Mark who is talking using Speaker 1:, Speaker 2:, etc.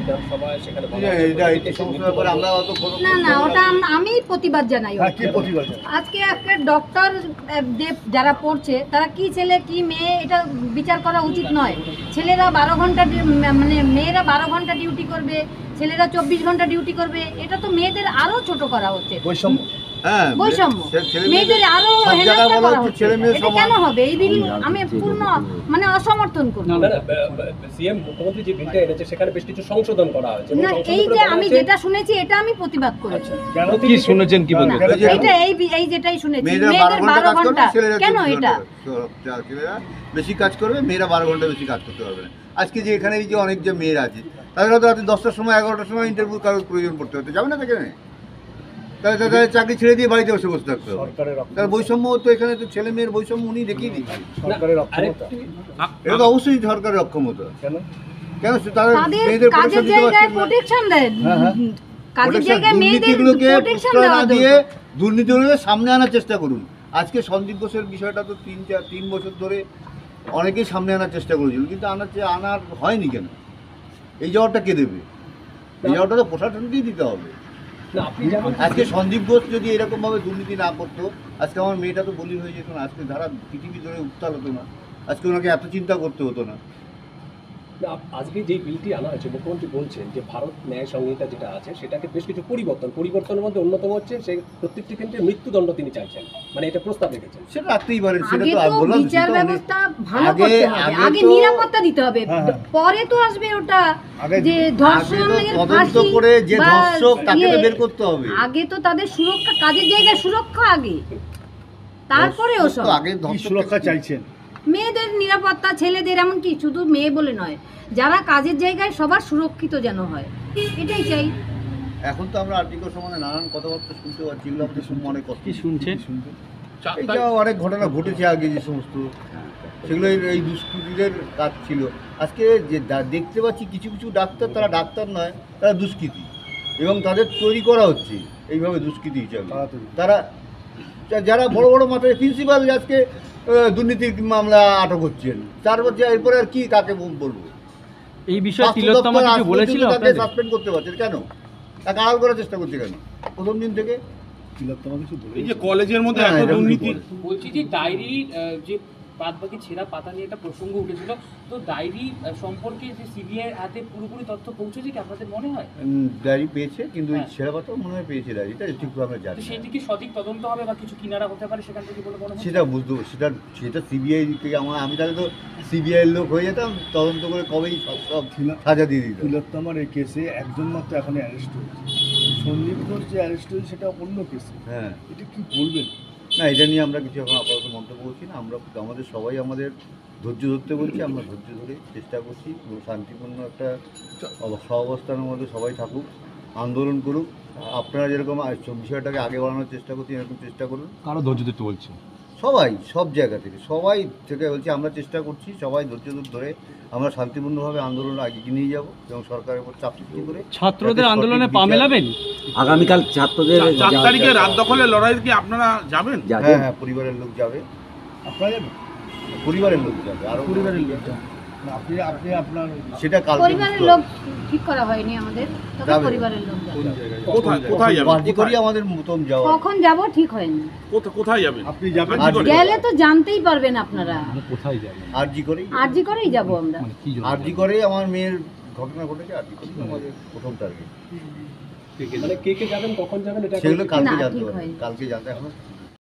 Speaker 1: বিধানসভায় সেখানে
Speaker 2: না না ওটা আমি প্রতিবাদ জানাই। আজকে একটা ডক্টর যারা পড়ছে তারা কি ছেলে কি মেয়ে এটা বিচার করা উচিত নয়। ছেলেরা 12 ঘন্টা মানে মেয়েরা 12 ঘন্টা ডিউটি করবে, ছেলেরা 24 ঘন্টা ডিউটি করবে, এটা তো মেয়েদের আরো ছোট করা হচ্ছে, বৈষম্য। মেয়েদের আরো হেনস্থা করা হচ্ছে, এটা কেন হবে? এই বিল আমি পূর্ণ মানে অসমর্থন করি।
Speaker 1: সিএম মুখ্যমন্ত্রী যে বিলটা এনেছে সেখানে বেশ কিছু সংশোধন করা হয়েছে।
Speaker 2: না এই যে আমি যেটা শুনেছি এটা আমি প্রতিবাদ করেছি।
Speaker 1: কেন কি শুনেছেন কি বলতে?
Speaker 2: এটা এই যেটাই শুনেছি মেয়েদের 12 ঘন্টা কেন এটা
Speaker 3: ছেলেরা বেশি কাজ করবে, মেয়েরা 12 ঘন্টা বেশি কাজ করতে পারবে না। আজকে যে এখানে এই যে অনেক যে মেয়েরা আছে তাদের হয়তো রাতে 10টার সময় 11টার সময় ইন্টারভিউ কারোর প্রয়োজন পড়তে হতে যাবে না সেখানে, তাহলে তাদের চাকরি ছেড়ে দিয়ে বাড়িতে বসে বসে থাকতে হবে। তার বৈষম্য তো এখানে তো ছেলে মেয়ের বৈষম্য উনি দেখিয়ে দিচ্ছেন। এটা তো অবশ্যই সরকারের অক্ষমতা। কেন তাদের মেয়েদের
Speaker 2: কাজের জায়গায় প্রোটেকশন দেন, কাজের জায়গায় মেয়েদেরকে প্রোটেকশন দেওয়া দিয়ে
Speaker 3: দুর্নীতিগুলোকে সামনে আনার চেষ্টা করুন। আজকে সন্দীপ ঘোষের বিষয়টা তো 3 বছর ধরে অনেকেই সামনে আনার চেষ্টা করেছিল, কিন্তু আনার হয়নি কেন? এই জবাবটা কে দেবে? এই জবাবটা তো প্রশাসনকেই দিতে হবে। আজকে সন্দীপ ঘোষ যদি এরকমভাবে দুর্নীতি না করতো আজকে আমার মেয়েটা তো বলি হয়ে যেত না, আজকে ধারা পৃথিবী ধরে উত্তাল হতো না, আজকে ওনাকে এত চিন্তা করতে হতো না।
Speaker 1: আজকে যে বিলটি আনা হয়েছে মুখ্যমন্ত্রী বলছেন যে ভারত ন্যায় সংহিতা যেটা আছে সেটাকে বেশ কিছু পরিবর্তনের মধ্যে অন্যতম হচ্ছে সেই প্রত্যেকটি ক্ষেত্রে মৃত্যুদণ্ড তিনি চাইছেন, মানে এটা প্রস্তাব রেখেছেন।
Speaker 3: সেটা রাখতেই পারেন, সেটা
Speaker 2: তো বললাম বিচার ব্যবস্থা ভালো করতে হবে, আগে নিরাপত্তা দিতে হবে, পরে তো আসবে ওটা যে ধর্ষণের ফাঁসি
Speaker 3: করে যে ধর্ষক তাকে তো বের করতে হবে।
Speaker 2: আগে তো তাদের সুরক্ষা, কাজের জায়গায় সুরক্ষা আগে, তারপরে ওসব।
Speaker 3: আগে সুরক্ষা চাইছেন
Speaker 2: মেয়েদের নিরাপত্তা, ছেলেদের, এমনকি শুধু মেয়ে বলে নয়, যারা কাজের জায়গায় সবার সুরক্ষিত যেন হয়, এটাই চাই।
Speaker 3: এখন তো আমরা আর্টিকেল সম্বন্ধে নানান কথাবার্তা শুনতে পাচ্ছি, এগুলো আমাদের মনে কষ্ট
Speaker 4: শুনছেন।
Speaker 3: এইটা অনেক ঘটনা ঘটেছে আগে যে সমস্ত, সেগুলো এই দুষ্কৃতীদের কাজ ছিল। আজকে যে দেখতে পাচ্ছি কিছু কিছু ডাক্তার, তারা ডাক্তার নয়, তারা দুষ্কৃতী, এবং তাদের তৈরি করা হচ্ছে এইভাবে দুষ্কৃতী হিসাবে। তারা যারা বড় বড় মাথায় প্রিন্সিপাল আজকে দুর্নীতির মামলা আটক হচ্ছেন, তারপর এরপরে আর কি কাকে বলবো?
Speaker 4: এই বিষয়ে তিলোত্তমা কিছু বলেছিল,
Speaker 3: তাকে সাসপেন্ড করতে পারছে কেন? তাকে আড়াল করার চেষ্টা করছে কেন প্রথম দিন থেকে? তিলোত্তমা কিছু বলে, এই যে কলেজের মধ্যে এত দুর্নীতি,
Speaker 5: বলছি যে ডায়েরি যে বাদবাকি ছেঁড়া পাতা নিয়ে একটা প্রসঙ্গ উঠেছিল, তো ডায়েরি সম্পর্কে যে সিবিআই হাতে পুরোপুরি তথ্য পৌঁছেছে কি আপনাদের মনে হয়?
Speaker 3: ডায়েরি পেয়েছে, কিন্তু ছেঁড়া পাতাও মনে হয় পেয়েছে ডায়েরিটা, ঠিক আমরা জানি।
Speaker 5: সেটি কি সঠিক তদন্ত হবে বা কিছু কিনারা হতে পারে সেখান থেকে বলে মনে হয়?
Speaker 3: সেটা বুঝতে, সেটা সিবিআই থেকে আমি তাহলে তো সিবিআই লোক হয়ে যেতাম, তদন্ত করে কবেই সব সাজা দিয়ে দিত।
Speaker 6: তিলোত্তমার এই কেসে একজন মাত্র এখন অ্যারেস্ট হয়েছে, সন্দীপ ঘোষ যে অ্যারেস্ট হয়েছে সেটা অন্য কেসে।
Speaker 3: হ্যাঁ,
Speaker 6: এটা কি বলবেন?
Speaker 3: না, এটা নিয়ে আমরা কিছু এখন আপাতত মন্তব্য করছি না। আমরা আমাদের সবাই আমাদের ধৈর্য ধরতে বলছি, আমরা ধৈর্য ধরে চেষ্টা করছি এবং শান্তিপূর্ণ একটা সহাবস্থানের মধ্যে সবাই থাকুক, আন্দোলন করুক। আপনারা যেরকম বিষয়টাকে আগে বাড়ানোর চেষ্টা করছি, এরকম চেষ্টা করুন।
Speaker 4: কারো ধৈর্য ধরতে বলছে
Speaker 3: সবাই, সব জায়গা থেকে সবাই থেকে বলছি, আমরা চেষ্টা করছি সবাই ধৈর্য ধরে আমরা শান্তিপূর্ণভাবে আন্দোলন এগিয়ে নিয়ে যাব এবং সরকারের উপর চাপ সৃষ্টি করে
Speaker 4: ছাত্রদের আন্দোলনে পা মেলাবেন।
Speaker 7: আগামীকাল ছাত্রদের
Speaker 8: 4 তারিখে রাত দখলের লড়াইতে কি আপনারা যাবেন?
Speaker 3: হ্যাঁ হ্যাঁ, পরিবারের লোক যাবে। আপনারা যাবেন? পরিবারের লোক যাবে, আরো
Speaker 6: পরিবারের লোক যাবে। আপনি আপনার
Speaker 3: সেটা কাল
Speaker 2: পরিবারের লোক ঠিক করা হয়নি আমাদের, তবে পরিবারের লোক যাবে।
Speaker 8: কোথায় যাবেন?
Speaker 3: বাজি করি আমাদের মতম যাওয়া।
Speaker 2: কখন যাব ঠিক হয়নি।
Speaker 8: কোথায় যাবেন?
Speaker 6: আপনি যাবেন?
Speaker 2: গেলে তো জানতেই পারবেন আপনারা।
Speaker 4: কোথায় যাবেন?
Speaker 2: আরজি করেই যাব আমরা।
Speaker 3: আরজি করেই আমার মেয়ের ঘটনা ঘটেছে, আরজি করেই আমাদের প্রথম টার্গেট।
Speaker 1: মানে কে যাবেন, কখন যাবেন, এটা
Speaker 3: সেগুলো কালকে জানতে হবে, কালকে জানতে এখন